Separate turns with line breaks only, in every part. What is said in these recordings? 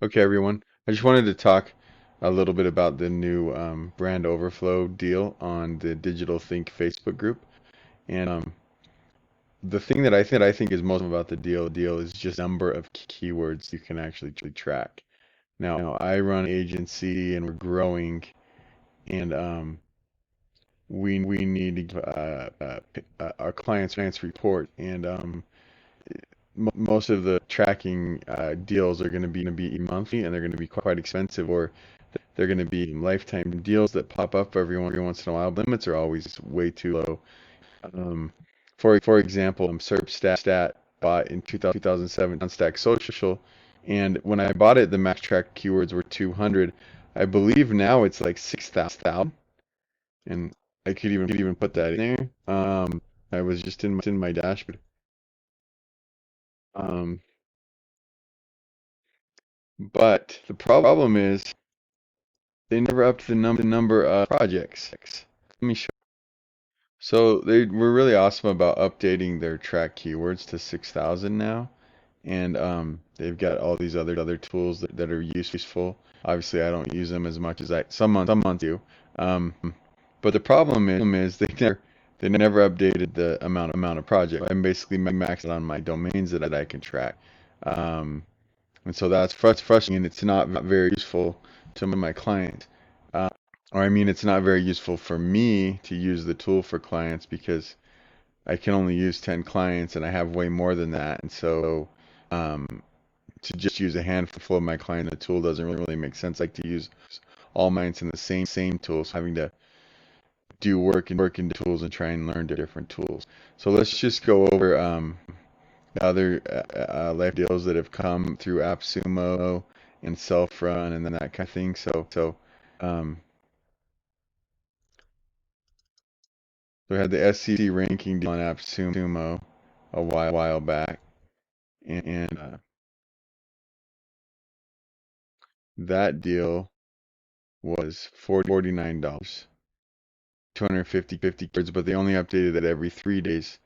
Okay, everyone. I just wanted to talk a little bit about the new Brand Overflow deal on the Digital Think Facebook group. And the thing that I think is most about the deal is just number of keywords you can actually track. Now, I run an agency and we're growing, and we need to give our clients report, and most of the tracking deals are going to be monthly, and they're going to be quite expensive, or they're going to be lifetime deals that pop up every once in a while. Limits are always way too low. Um, for example, SERP stat bought in 2007 on Stack Social, and when I bought it, the max track keywords were 200. I believe now it's like 6,000, and I could even put that in there. I was just in my dashboard. Um, but the problem is they never upped the number of projects. Let me show. So they were really awesome about updating their track keywords to 6,000 now, and they've got all these other tools that are useful. Obviously, I don't use them as much as some months do. Um, but the problem is they never updated the amount of projects. I'm basically maxed on my domains that I can track, um, and so that's frustrating, and it's not very useful to my client. Or I mean, it's not very useful for me to use the tool for clients because I can only use 10 clients and I have way more than that. And so um, to just use a handful of my clients, the tool doesn't really make sense. I like to use all my clients in the same tools, having to do work in tools and try and learn different tools. So let's just go over the other life deals that have come through AppSumo and Self-Run and then that kind of thing. Um, So we had the SEC ranking deal on AppSumo a while back, and that deal was $49, 250 keywords, but they only updated it every 3 days.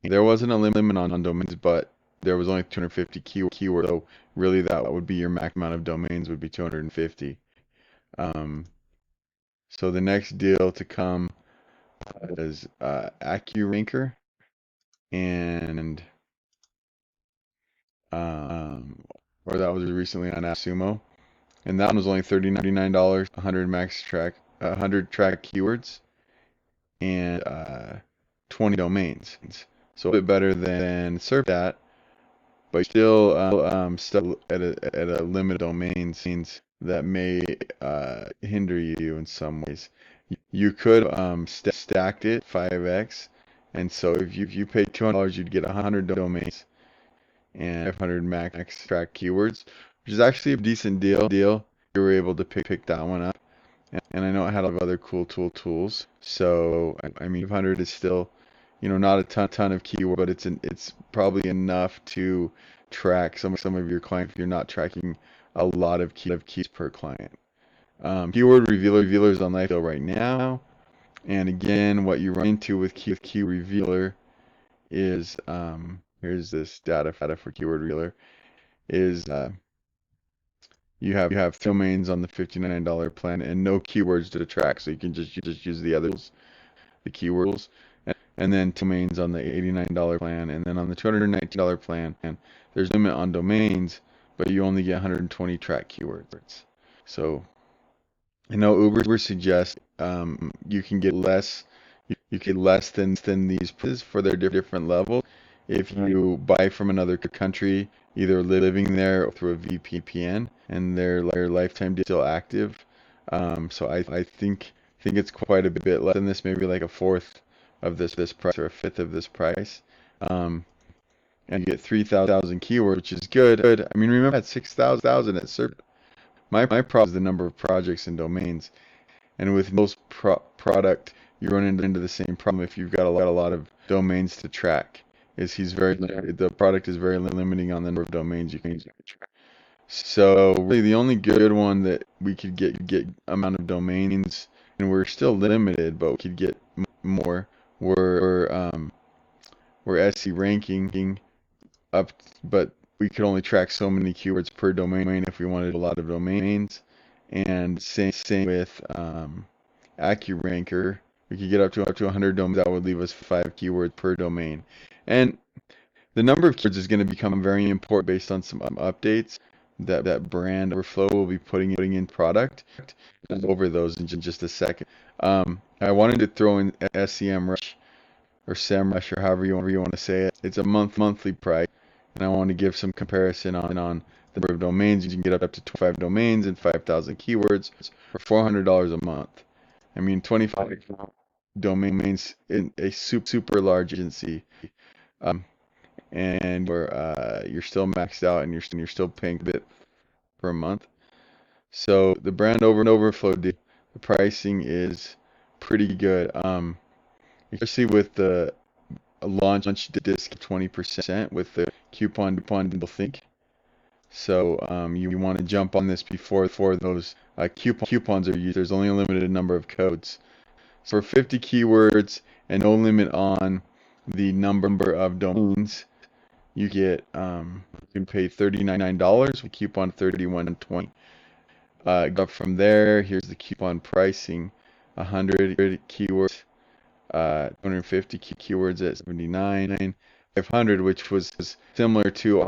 There wasn't a limit on domains, but there was only 250 keywords, so really that would be your max amount of domains would be 250. Um, so the next deal to come is AccuRanker, and um, or that was recently on AppSumo. And that one was only $39, 100 track keywords, and 20 domains. So a bit better than SERP, but still at a limit of domains that may hinder you in some ways. You could stacked it 5x, and so if you paid $200, you'd get 100 domains and 500 max track keywords, which is actually a decent deal. You were able to pick that one up, and I know it had a lot of other cool tools. So I mean, 500 is still, not a ton of keyword, but it's probably enough to track some of your clients if you're not tracking a lot of keys per client. Keyword revealers on Lifedeal right now, and again, what you run into with key revealer is here's this data for keyword revealer is you have domains on the $59 plan and no keywords to track, so you just use the keywords, and then domains on the $89 plan, and then on the $219 plan, and there's a limit on domains, but you only get 120 track keywords. So I know Uber suggests you can get less. You get less than these prices for their different levels if you buy from another country, either living there or through a VPN, and their lifetime deal is still active. So I think it's quite a bit less than this, maybe like a fourth of this price or a fifth of this price. Um, and you get 3,000 keywords, which is good. I mean, remember at 6,000 at SERP. My problem is the number of projects and domains. And with most product, you run into the same problem if you've got a lot of domains to track. The product is very limiting on the number of domains you can track. So really, the only good one that we could get amount of domains, and we're still limited, but we could get more. Were SE ranking up, but we could only track so many keywords per domain if we wanted a lot of domains. And same with AccuRanker. We could get up to 100 domains. That would leave us 5 keywords per domain. And the number of keywords is going to become very important based on some updates that Brand Overflow will be putting in product. I'll go over those in just a second. I wanted to throw in SEMrush or SEMrush or however you want to say it. It's a monthly price, and I want to give some comparison on the number of domains. You can get up to 25 domains and 5,000 keywords for $400 a month. I mean, 25 domains in a super large agency. And you're still maxed out and you're still paying a bit per month. So the Brand Overflow deal, the pricing is pretty good. Especially with the launch discount 20% with the coupon think. So you want to jump on this before those coupons are used. There's only a limited number of codes. So for 50 keywords and no limit on the number of domains, you can pay $39 with coupon $31.20. Up from there, here's the coupon pricing: 100 keywords, 250 keywords at $79, 500, which was similar to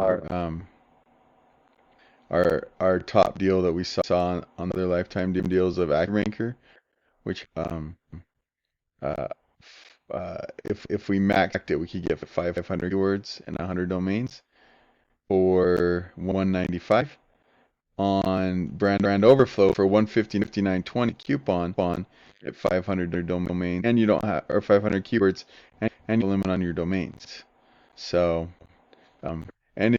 our top deal that we saw on other lifetime deals of AccuRanker, which uh, if we maxed it, we could get 500 keywords and 100 domains for $195. On Brand Overflow for $159.20 coupon at 500 domains, and you don't have, or 500 keywords, and you limit on your domains. So, and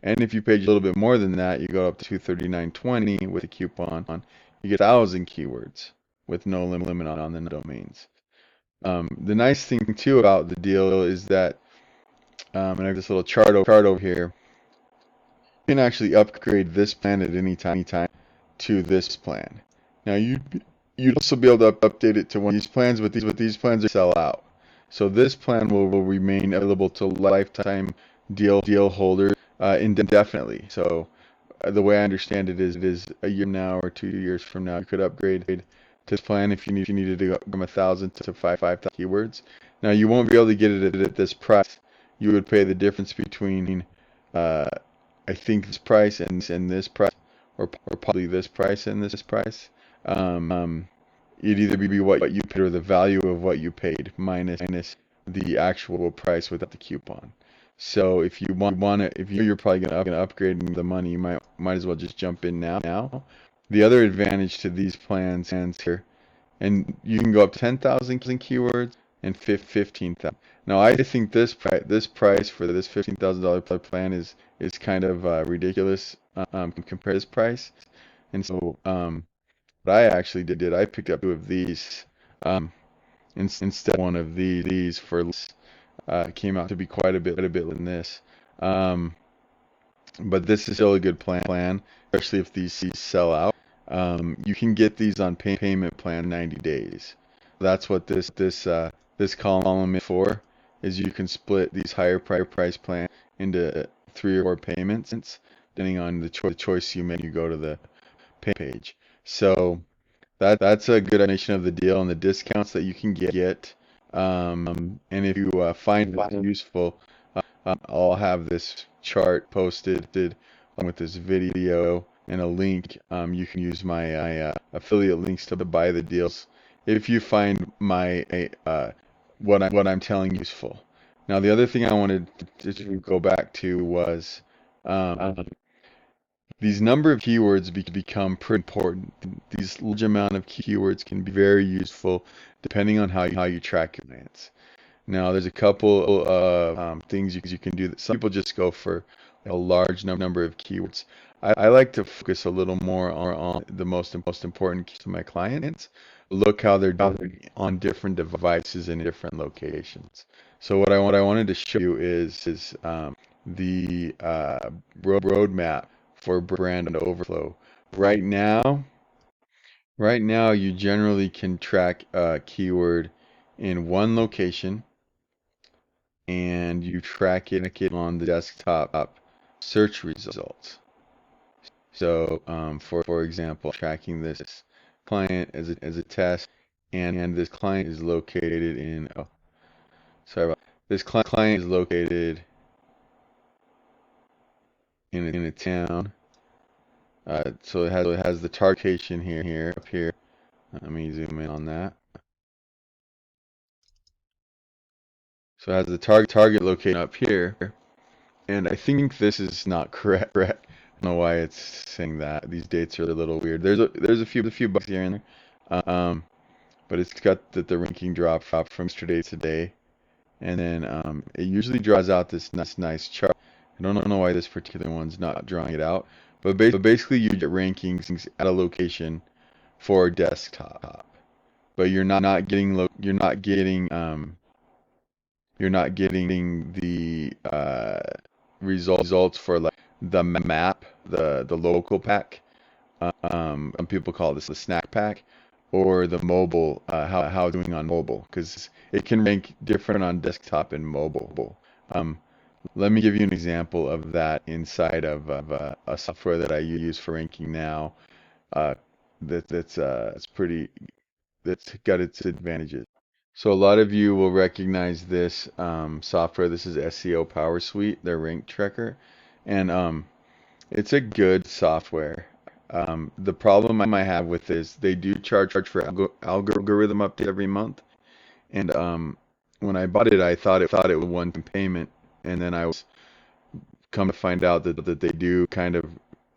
if you paid a little bit more than that, you go up to $239.20 with a coupon. You get 1,000 keywords with no limit on the domains. The nice thing too about the deal is that, and I have this little chart over here. You can actually upgrade this plan at any time to this plan. Now you'd also be able to update it to one of these plans, but these plans are sell out. So this plan will remain available to lifetime deal holders indefinitely. So the way I understand it is a year now or 2 years from now, you could upgrade to this plan if you needed to go from 1,000 to 5,000 keywords. Now you won't be able to get it at this price. You would pay the difference between I think this price and this price, or probably this price and this price. It'd either be what you paid or the value of what you paid minus the actual price without the coupon. So if you want to, if you're probably gonna upgrade the money, you might as well just jump in now. The other advantage to these plans here, and you can go up to 10,000 keywords and 15,000. Now I think this price for this $15,000 plan is kind of ridiculous compared to this price. And so what I actually did, I picked up 2 of these instead of one of these for came out to be quite a bit than this. But this is still a good plan, especially if these sell out. You can get these on payment plan 90 days. That's what this column is for, is you can split these higher price plans into 3 or 4 payments, depending on the choice you make. You go to the pay page. So that's a good explanation of the deal and the discounts that you can get. And if you find it useful, I'll have this chart posted with this video and a link. You can use my affiliate links to buy the deals if you find my what I'm telling useful. Now the other thing I wanted to go back to was these number of keywords become pretty important. These large amount of keywords can be very useful depending on how you track your clients. Now there's a couple of things you can do that some people just go for a large number of keywords. I like to focus a little more on the most important keys to my clients. Look how they're doing on different devices in different locations. So what I wanted to show you is the roadmap for Brand Overflow. Right now you generally can track a keyword in one location, and you track it on the desktop search results. So for example, tracking this client as a test, and this client is located in, oh, sorry about this client is located in a town. So it has the targetation here up here. Let me zoom in on that. So it has the target location up here, and I think this is not correct. I don't know why it's saying that. These dates are a little weird. There's a few bugs here and there, but it's got the ranking drop from yesterday to today, and then it usually draws out this nice chart. I don't know why this particular one's not drawing it out, but basically you get rankings at a location for desktop, but you're not getting the results for like the map, the local pack. Some people call this the snack pack, or the mobile, how it's doing on mobile, because it can rank different on desktop and mobile. Let me give you an example of that inside of a software that I use for ranking now. Uh, it's pretty, that's got its advantages. So a lot of you will recognize this software. This is SEO PowerSuite, their rank tracker, and it's a good software. The problem I have with this, they do charge for algorithm update every month, and when I bought it, I thought it was one payment, and then I was come to find out that they do kind of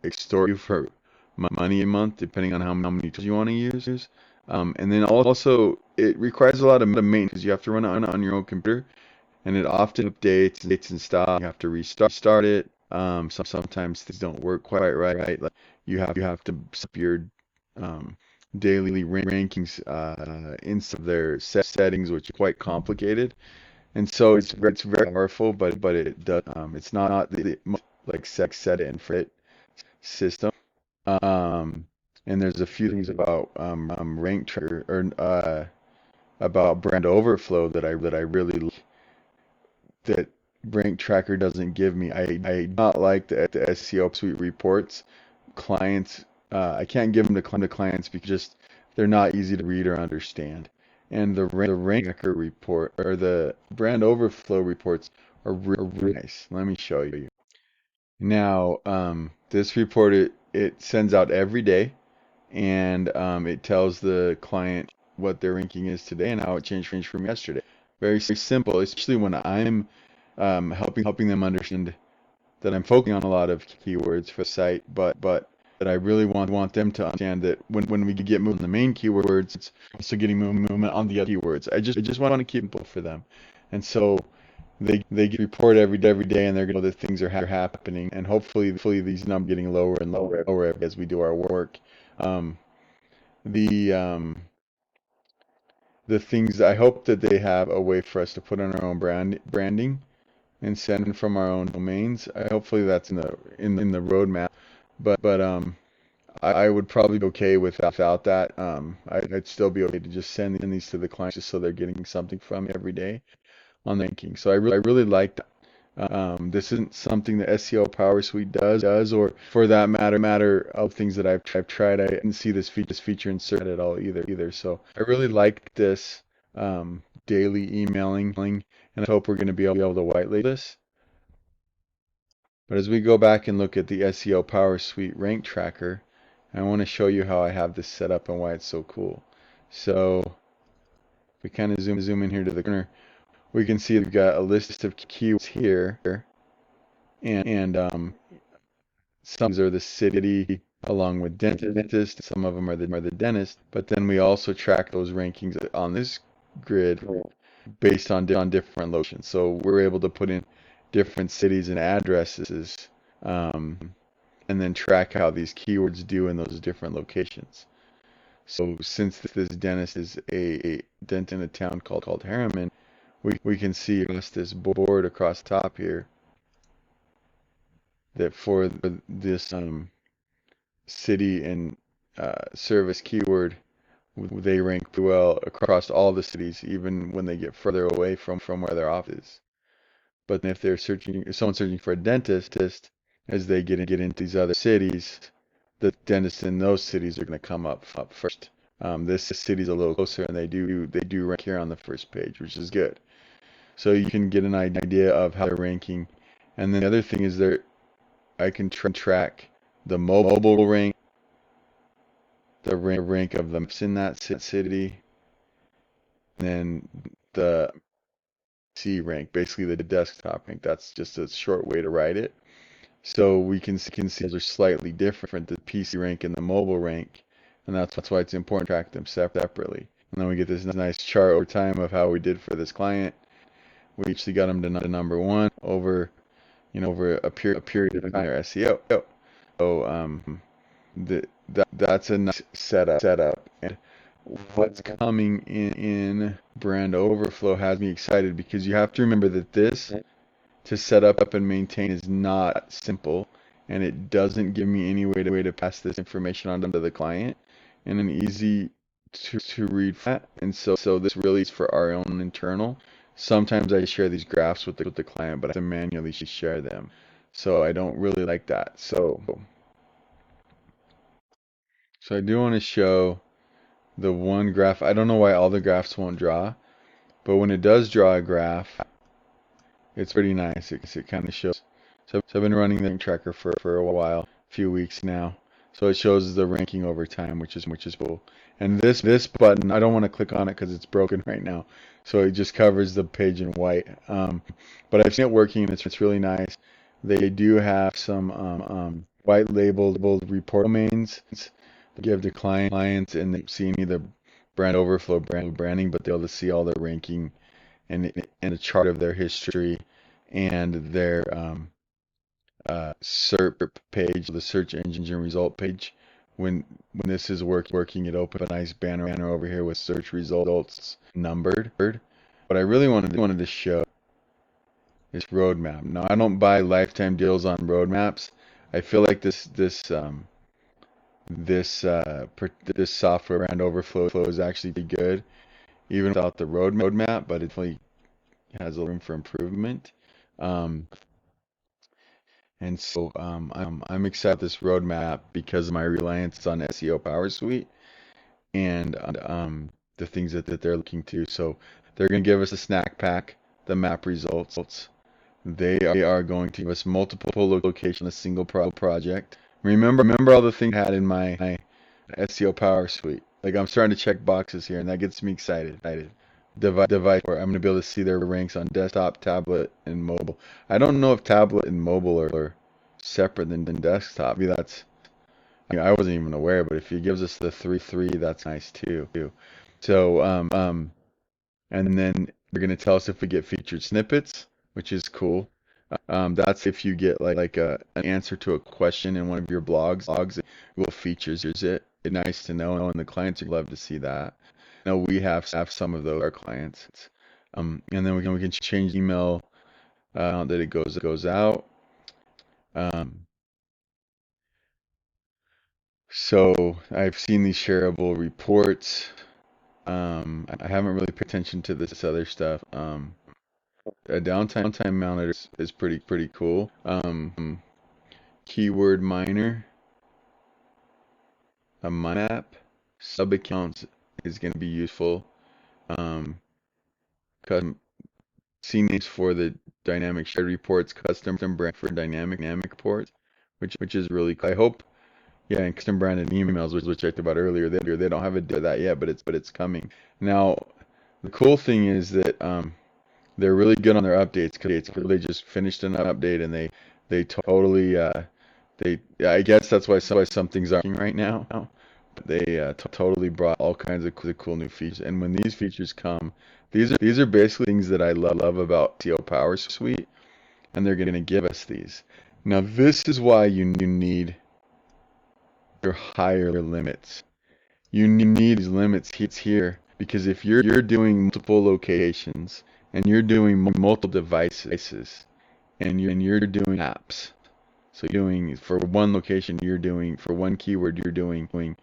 extort you for money a month, depending on how many tools you want to use. And then also, it requires a lot of maintenance because you have to run it on your own computer, and it often updates and stuff. You have to restart it. Sometimes things don't work quite right. Like you have to set up your daily rankings instead of their settings, which is quite complicated. And so it's very powerful, but it does it's not the like set it and forget system. Um, and there's a few things about rank tracker or about Brand Overflow that I really like that rank tracker doesn't give me. I not like the SEO suite reports. Clients, I can't give them to clients because just they're not easy to read or understand. And the rank tracker report or the Brand Overflow reports are really nice. Let me show you. Now, this report it sends out every day, and it tells the client what their ranking is today and how it changed from yesterday. Very simple, especially when I'm helping them understand that I'm focusing on a lot of keywords for the site, but that I really want them to understand that when we get movement on the main keywords, it's also getting movement on the other keywords. I just want to keep it simple for them, and so they get report every day, and they're going to know that things are happening, and hopefully these numbers are getting lower and lower as we do our work. Um, the the things I hope that they have a way for us to put on our own branding and send from our own domains. Hopefully that's in the roadmap. But I would probably be okay without that. I'd still be okay to just send these to the clients just so they're getting something from me every day on the ranking. So I really like that. This isn't something that SEO PowerSuite does, or for that matter, of things that I've tried. I didn't see this feature inserted at all either. So I really like this daily emailing, and I hope we're going to be able to whitelist this. But as we go back and look at the SEO PowerSuite Rank Tracker, I want to show you how I have this set up and why it's so cool. So we kind of zoom in here to the corner. We can see we've got a list of keywords here, and some are the city along with dentist. Some of them are the dentist. But then we also track those rankings on this grid based on different locations. So we're able to put in different cities and addresses, and then track how these keywords do in those different locations. So since this dentist is a dent in a town called Harriman, we can see across this board across the top here that for this city and service keyword, they rank well across all the cities, even when they get further away from where their office is. But if they're someone searching for a dentist, as they get into these other cities, the dentists in those cities are going to come up first. This city's a little closer, and they do rank here on the first page, which is good. So you can get an idea of how they're ranking. And then the other thing is I can track the mobile rank, the rank of the maps in that city, and then the C rank, basically the desktop rank. That's just a short way to write it. So we can see those are slightly different, the PC rank and the mobile rank, and that's why it's important to track them separately. And then we get this nice chart over time of how we did for this client. We actually got them to number one over a period of time, SEO. So that's a nice setup. And what's coming in Brand Overflow has me excited, because you have to remember that this to set up and maintain is not simple, and it doesn't give me any way to pass this information on to the client in an easy to read format. And so this really is for our own internal. Sometimes I share these graphs with the client, but I have to manually share them. So I don't really like that. So I do want to show the one graph. I don't know why all the graphs won't draw, but when it does draw a graph, it's pretty nice. It kind of shows. So I've been running the rank tracker for a while, a few weeks now. So it shows the ranking over time, which is cool. And this button, I don't want to click on it because it's broken right now. So it just covers the page in white. But I've seen it working, and it's really nice. They do have some white labeled report domains they give to clients, and they see either Brand Overflow branding, but they'll see all their ranking and a chart of their history and their SERP page, the search engine result page. When this is working, it opens a nice banner over here with search results numbered. What I really wanted to show is roadmap. Now, I don't buy lifetime deals on roadmaps. I feel like this software Brand Overflow is actually pretty good, even without the roadmap, but it definitely has a room for improvement. And so I'm excited about this roadmap because of my reliance on SEO PowerSuite and the things that they're looking to. So they're going to give us a snack pack, the map results. They are going to give us multiple locations, a single project. Remember all the things I had in my SEO PowerSuite. Like, I'm starting to check boxes here, and that gets me excited. Device where I'm going to be able to see their ranks on desktop, tablet, and mobile. I don't know if tablet and mobile are separate than desktop. Maybe that's, I wasn't even aware, but if he gives us the 3, that's nice too. So, and then they're going to tell us if we get featured snippets, which is cool. That's if you get like an answer to a question in one of your blogs, it will features it. It's nice to know, and the clients would love to see that. Now we have some of those our clients. And then we can change email that it goes out. So I've seen these shareable reports. I haven't really paid attention to this other stuff. A downtime monitor is pretty cool. Keyword miner, a map, sub accounts is going to be useful. Custom CNAMEs for the dynamic shared reports, custom brand for dynamic reports, which is really cool. I hope, yeah, and custom branded emails, which I talked about earlier. They don't have that yet, but it's coming. Now, the cool thing is that they're really good on their updates, because they just finished an update, and they totally I guess that's why some things aren't working right now. But they totally brought all kinds of cool new features. And when these features come, these are basically things that I love about SEO PowerSuite, and they're going to give us these. Now, this is why you need your higher limits. You need these limits here, because if you're doing multiple locations and you're doing multiple devices and you're doing apps, so you're doing, for one location, for one keyword, you're doing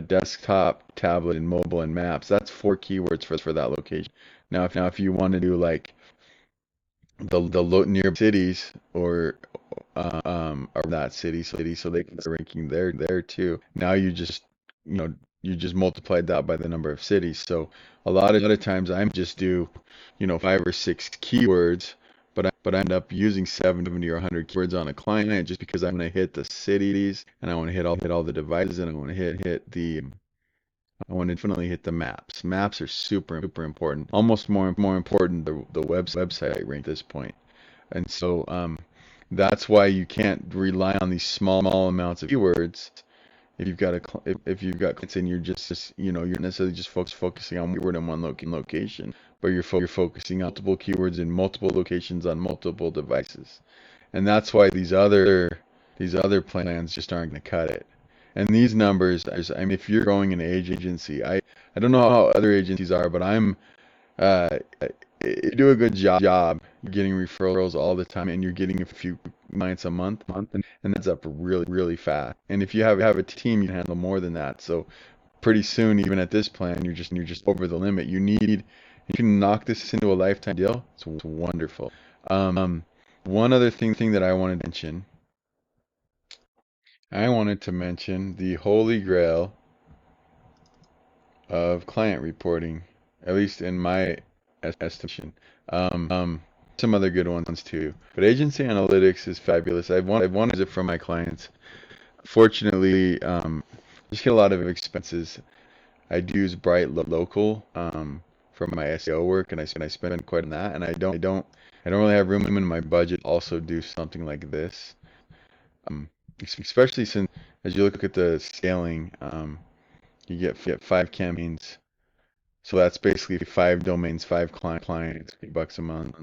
desktop, tablet, and mobile, and maps. That's 4 keywords for that location. Now if you want to do like the near cities, or are that city, so they can start ranking there too. Now you know, you just multiplied that by the number of cities. So a lot of times I just do, 5 or 6 keywords, but I end up using 70 or 100 keywords on a client just because I'm going to hit the cities and I want to hit all the devices and I want to hit the I want to definitely hit the maps. Maps are super important, almost more important the website rank at this point. And so that's why you can't rely on these small amounts of keywords if you've got clients and you're just you're not necessarily just focusing on keyword in one location, but you're focusing on multiple keywords in multiple locations on multiple devices. And that's why these other plans just aren't going to cut it. And these numbers, I mean, if you're growing an agency, I don't know how other agencies are, but uh, you do a good job getting referrals all the time, and you're getting a few clients a month, and that's up really fast. And if you have a team, you can handle more than that. So pretty soon, even at this plan, you're just over the limit. You can knock this into a lifetime deal. It's wonderful. One other thing that I wanted to mention the holy grail of client reporting, at least in my estimation. Some other good ones too. But agency analytics is fabulous. I've wanted to use it for my clients. Fortunately, just get a lot of expenses. I do use Bright Local for my SEO work, and I spend quite on that. And I don't really have room in my budget to also do something like this. Especially since as you look at the scaling, you get 5 campaigns. So that's basically 5 domains, 5 clients, $50 a month.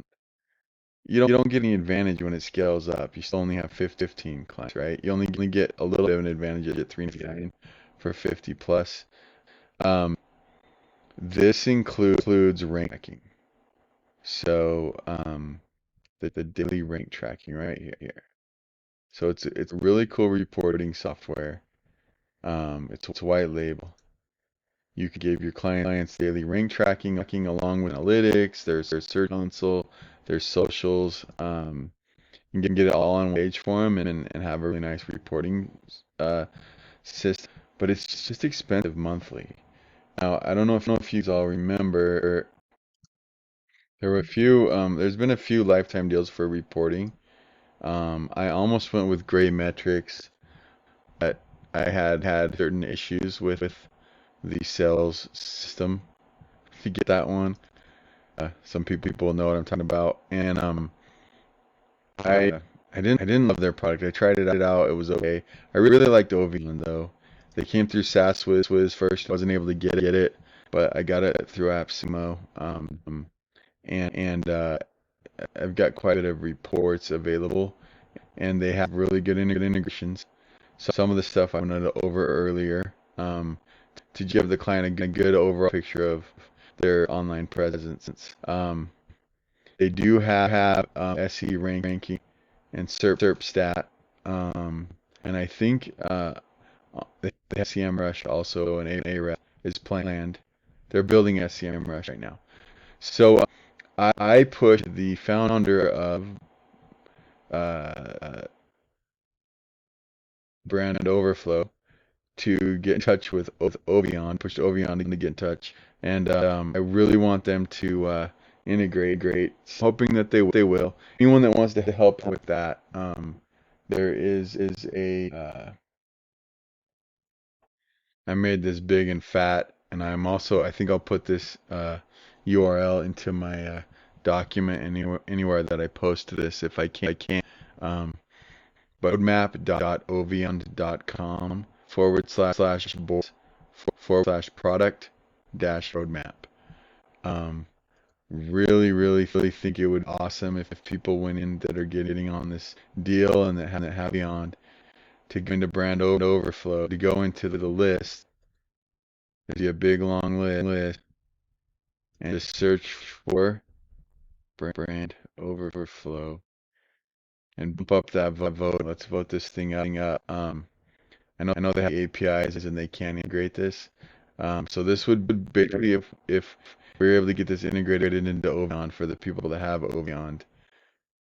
You don't get any advantage when it scales up. You still only have 15 clients, right? You only get a little bit of an advantage at $3.99 for 50 plus. Um, this includes rank tracking. So the daily rank tracking right here. So it's really cool reporting software. It's white label. You can give your clients daily rank tracking along with analytics. There's Search Console, there's socials. You can get it all on one page for them and have a really nice reporting system. But it's just expensive monthly. Now, I don't know if you all remember, there's been a few lifetime deals for reporting. I almost went with Gray Metrics, but I had certain issues with the sales system to get that one. Some people know what I'm talking about, and I didn't love their product. I tried it out; it was okay. I really liked Ovion though. They came through SaaSwiz first. I wasn't able to get it, but I got it through AppSumo. And I've got quite a bit of reports available, and they have really good integrations. So some of the stuff I went over earlier, to give the client a good overall picture of their online presence. They do have SE ranking and SERP stat, and I think they have SEMrush also, and AREP is planned. They're building SEMrush right now. So I pushed the founder of uh, Brand Overflow to get in touch with Ovion, pushed Ovion to get in touch, and I really want them to integrate. Hoping that they will. Anyone that wants to help with that, there is a I made this big and fat, and I think I'll put this URL into my document anywhere that I post this if I can. Um, roadmap.ovion.com /board /product roadmap. Um, really think it would be awesome if people went in that are getting on this deal and that have beyond to go into Brand Overflow, to go into the list. There's a big long list, and just search for Brand Overflow and bump up that vote. Let's vote this thing up. I know they have APIs and they can integrate this. So this would basically if we were able to get this integrated into Ovion for the people that have Ovion.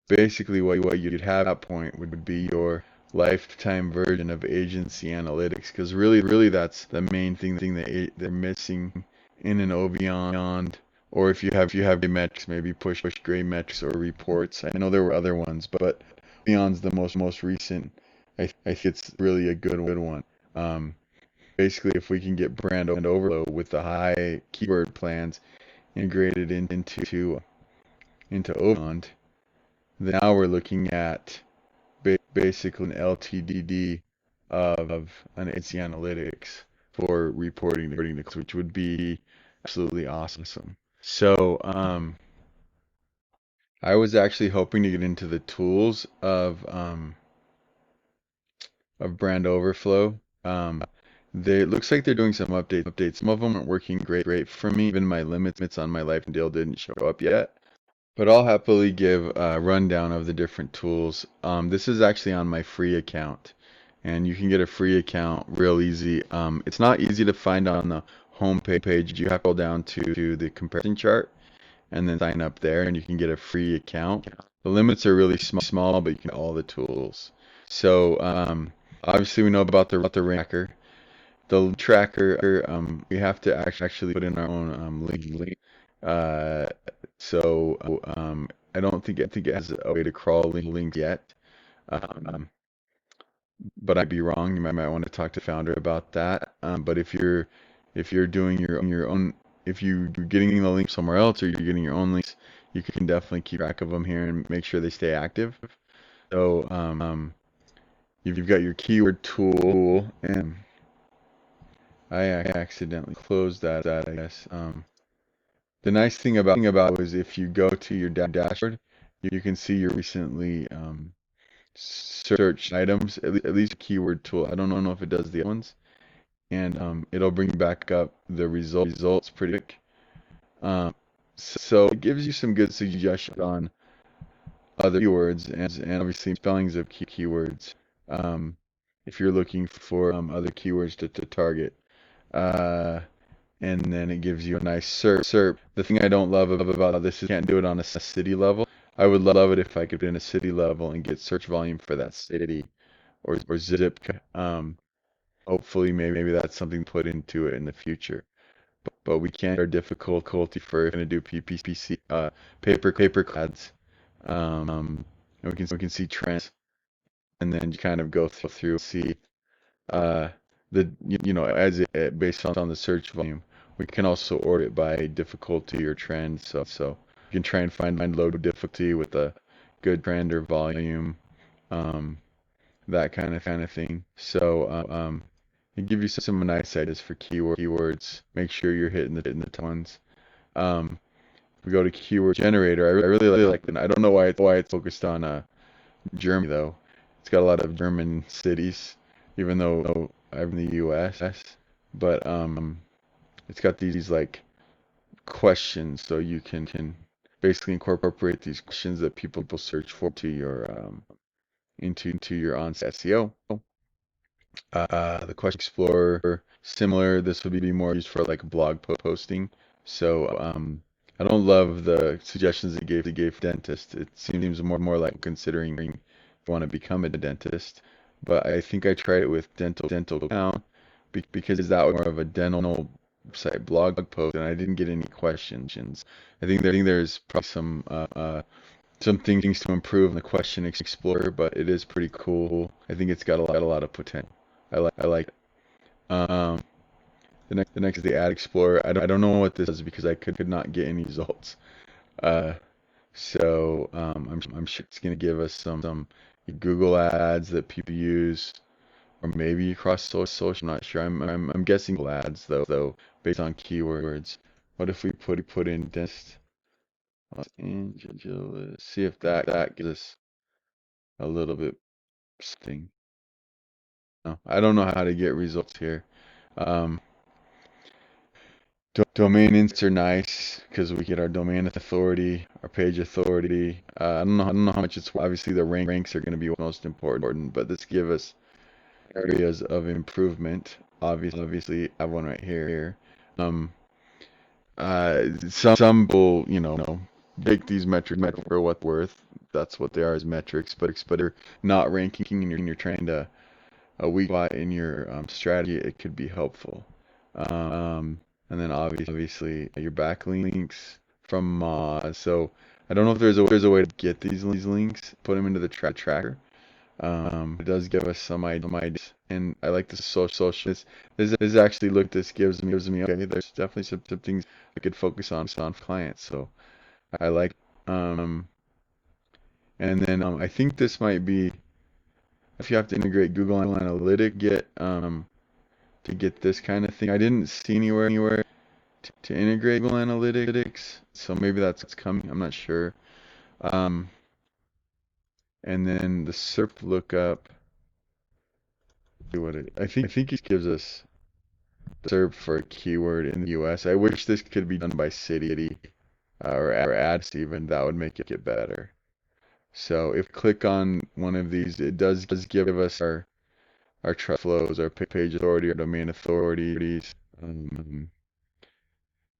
basically what you'd have at that point would be your lifetime version of agency analytics, because really that's the main thing that they're missing in an OBeyond. Or if you have gray metrics, maybe push gray metrics or reports. I know there were other ones, but Beyond's the most recent. I think it's really a good one. Um, Basically, if we can get Brand Overflow with the high keyword plans integrated into Obeyond, then now we're looking at basically an LTDD of an agency analytics for reporting the clicks, which would be absolutely awesome. So I was actually hoping to get into the tools of Brand Overflow. It looks like they're doing some updates. Some of them aren't working great for me. Even my limits on my life and deal didn't show up yet. But I'll happily give a rundown of the different tools. This is actually on my free account, and you can get a free account real easy. It's not easy to find on the home page. You have to go down to the comparison chart and then sign up there, and you can get a free account. The limits are really small, but you can get all the tools. So obviously we know about the rank tracker. The tracker, we have to actually put in our own link. Uh, I don't think it has a way to crawl links yet. Um, but I'd be wrong. You might want to talk to the founder about that. But if you're doing your own, if you're getting the link somewhere else or you're getting your own links, you can definitely keep track of them here and make sure they stay active. So you've got your keyword tool, and I accidentally closed that, I guess. The nice thing about is if you go to your dashboard, you can see your recently searched items, at least keyword tool. I don't know if it does the other ones, and it'll bring back up the results pretty quick. So it gives you some good suggestions on other keywords and obviously spellings of keywords. If you're looking for other keywords to target. And then it gives you a nice SERP. The thing I don't love about this is you can't do it on a city level. I would love it if I could be in a city level and get search volume for that city or zip. Hopefully, maybe that's something to put into it in the future. But we can't. Our difficulty for going to do PPC paper ads. And we can see trends, and then you kind of go through see uh, as it based on the search volume. We can also order it by difficulty or trend. So you can try and find low difficulty with a good trend or volume, that kind of thing. So it give you some nice ideas for keywords. Make sure you're hitting the top ones. We go to keyword generator. I really like it. I don't know why it's focused on Germany though. It's got a lot of German cities, even though I'm in the U.S. But it's got these like questions, so you can basically incorporate these questions that people search for to your into your on-site SEO. The question explorer, similar. This would be more used for like blog posting. So I don't love the suggestions they gave dentist. It seems more like considering you want to become a dentist. But I think I tried it with dental account because that was more of a dental site blog post, and I didn't get any questions. I think there's probably some things to improve in the question explorer, but it is pretty cool. I think it's got a lot of potential. I like it. Um, the next is the ad explorer. I don't know what this is because I could not get any results. Uh, so I'm sure it's gonna give us some Google ads that people use, or maybe across social. I'm not sure. I'm guessing Google ads though based on keywords. What if we put in dentist Los Angeles? See if that gives us a little bit something. No, I don't know how to get results here. Um, Domain insights are nice because we get our domain authority, our page authority. I don't know how much it's obviously the ranks are going to be most important, but this give us areas of improvement. Obviously, I have one right here. Um, some people, take these metrics for what they're worth. That's what they are, as metrics, but they're not ranking, and you're trying to a weak spot in your strategy. It could be helpful. And then obviously your backlinks from Moz. So I don't know if there's a way to get these links, put them into the tracker. It does give us some ideas, and I like the social. This actually look. This gives me okay. There's definitely some things I could focus on clients. So I like. Um, and then I think this might be if you have to integrate Google Analytics, to get this kind of thing. I didn't see anywhere to integrate Google Analytics, so maybe that's coming. I'm not sure. Um, and then the SERP lookup. I think it gives us the SERP for a keyword in the U.S. I wish this could be done by city or ads even. That would make it get better. So if we click on one of these, it does give us our trust flows, our page authority, our domain authorities,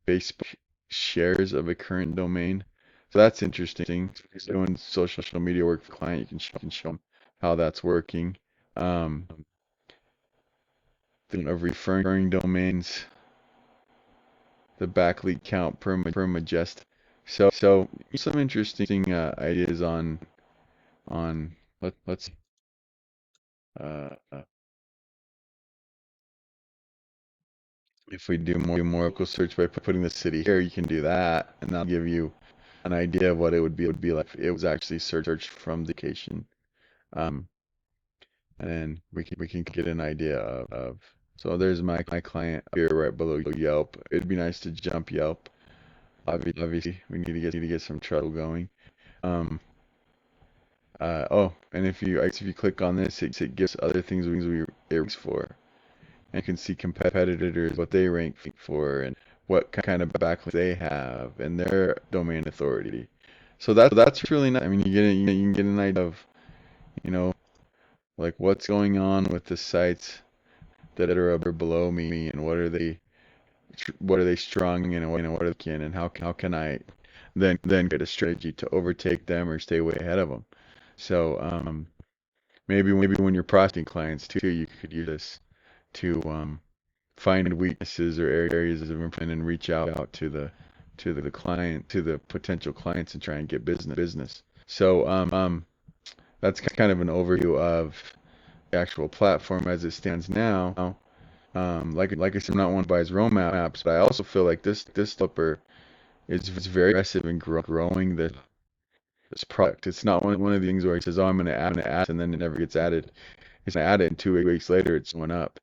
Facebook shares of a current domain. So that's interesting. If you're doing social media work for a client, you can show them how that's working. Of referring domains, the backlink count per Majest. So some interesting ideas on let's uh, if we do more local search by putting the city here, you can do that, and that'll give you an idea of what it would be like if it was actually searched from the location. Um, and then we can get an idea of. So there's my client here right below Yelp. It'd be nice to jump Yelp. Obviously, we need to get some trouble going. Um, oh, and if you click on this, it gives other things it ranks for. And you can see competitors, what they rank for, and what kind of backlinks they have, and their domain authority. So that's really nice. I mean, you can get an idea of, you know, like what's going on with the sites that are above or below me, and what are they strong in, and what are they can, and how can I then get a strategy to overtake them or stay way ahead of them. So maybe when you're prospecting clients too, you could use this to find weaknesses or areas of improvement and reach out to the client, to the potential clients, and try and get business. So that's kind of an overview of the actual platform as it stands now. Like I said, I'm not one to buy his roadmaps, but I also feel like this developer is very aggressive in growing this product. It's not one of the things where he says, "Oh, I'm going to add," and then it never gets added. He's going to add it, and 2 weeks later, it's going up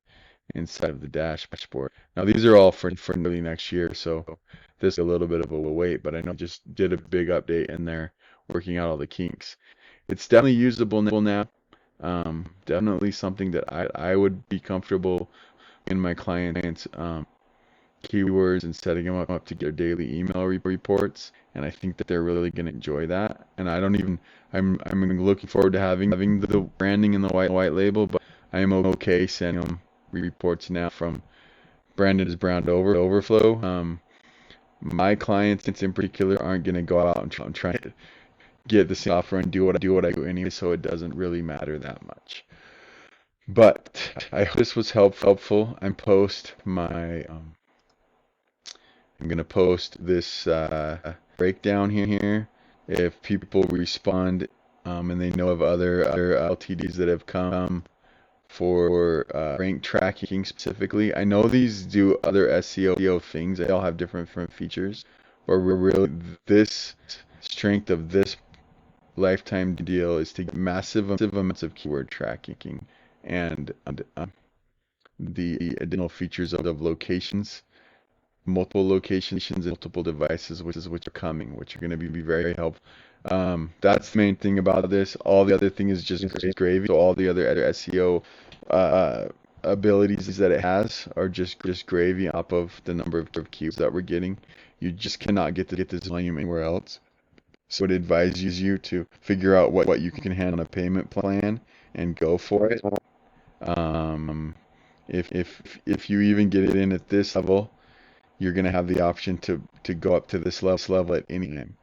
inside of the dashboard. Now these are all for early next year, so this is a little bit of a wait, but I know I just did a big update in there, working out all the kinks. It's definitely usable now. Definitely something that I would be comfortable in my clients' keywords and setting them up to get their daily email reports, and I think that they're really going to enjoy that. And I'm looking forward to having the branding and the white label, but I am okay sending them reports now from Brand Overflow. My clients in particular aren't going to go out and try to get the software and do what I do anyway, so it doesn't really matter that much. But I hope this was helpful. I'm going to post this breakdown here. If people respond and they know of other LTDs that have come for rank tracking specifically. I know these do other SEO things. They all have different features. But really, this strength of this lifetime deal is to get massive amounts of keyword tracking and the additional features of locations, multiple locations and multiple devices, which are coming, which are going to be very helpful. That's the main thing about this. All the other thing is just gravy. So all the other SEO abilities that it has are just gravy on top of the number of keywords that we're getting. You just cannot get this volume anywhere else. So it advises you to figure out what you can handle on a payment plan and go for it. If you even get it in at this level, you're going to have the option to go up to this level at any time.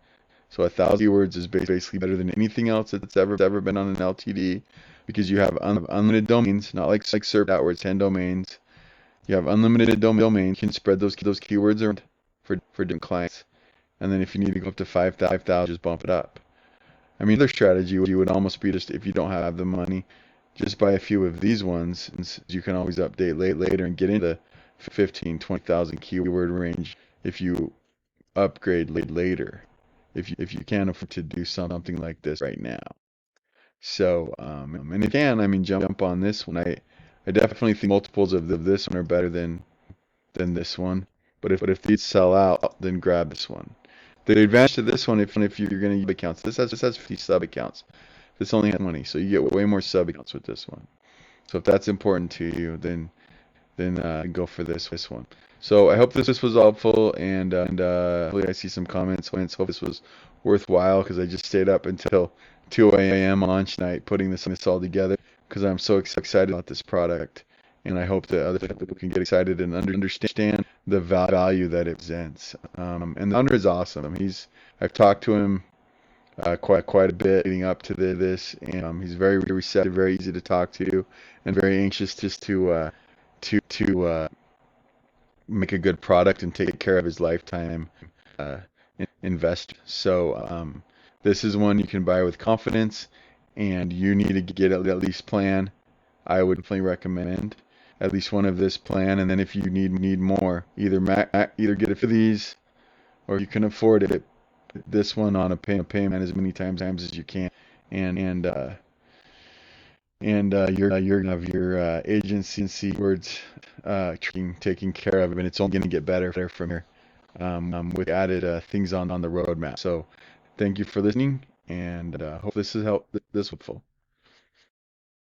So 1,000 keywords is basically better than anything else that's ever been on an LTD, because you have unlimited domains, not like SERP where it's 10 domains. You have unlimited domains. You can spread those keywords around for different clients. And then if you need to go up to 5,000, just bump it up. I mean, another strategy would almost be, just if you don't have the money, just buy a few of these ones, and you can always update later and get into the 15, 20,000 keyword range if you upgrade later. If you can't afford to do something like this right now. So, and if you can, I mean, jump on this one. I definitely think multiples of this one are better than this one. But if these sell out, then grab this one. The advantage to this one, if you're going to use accounts, this has 50 sub accounts. This only has 20, so you get way more sub accounts with this one. So if that's important to you, then go for this one. So I hope this was helpful, and hopefully I see some comments. Hope this was worthwhile, because I just stayed up until 2 a.m. on launch night putting this all together, because I'm so excited about this product, and I hope that other people can get excited and understand the value that it presents. And the founder is awesome. I've talked to him quite a bit leading up to this, and he's very receptive, very easy to talk to, and very anxious just to make a good product and take care of his lifetime invest. So this is one you can buy with confidence, and you need to get at least plan. I would definitely recommend at least one of this plan, and then if you need more, either get a few of these, or you can afford it, this one on a payment as many times as you can, and you're gonna have your agency words taken care of, and it's only gonna get better from here, with added things on the roadmap. So thank you for listening, and hope this is helpful.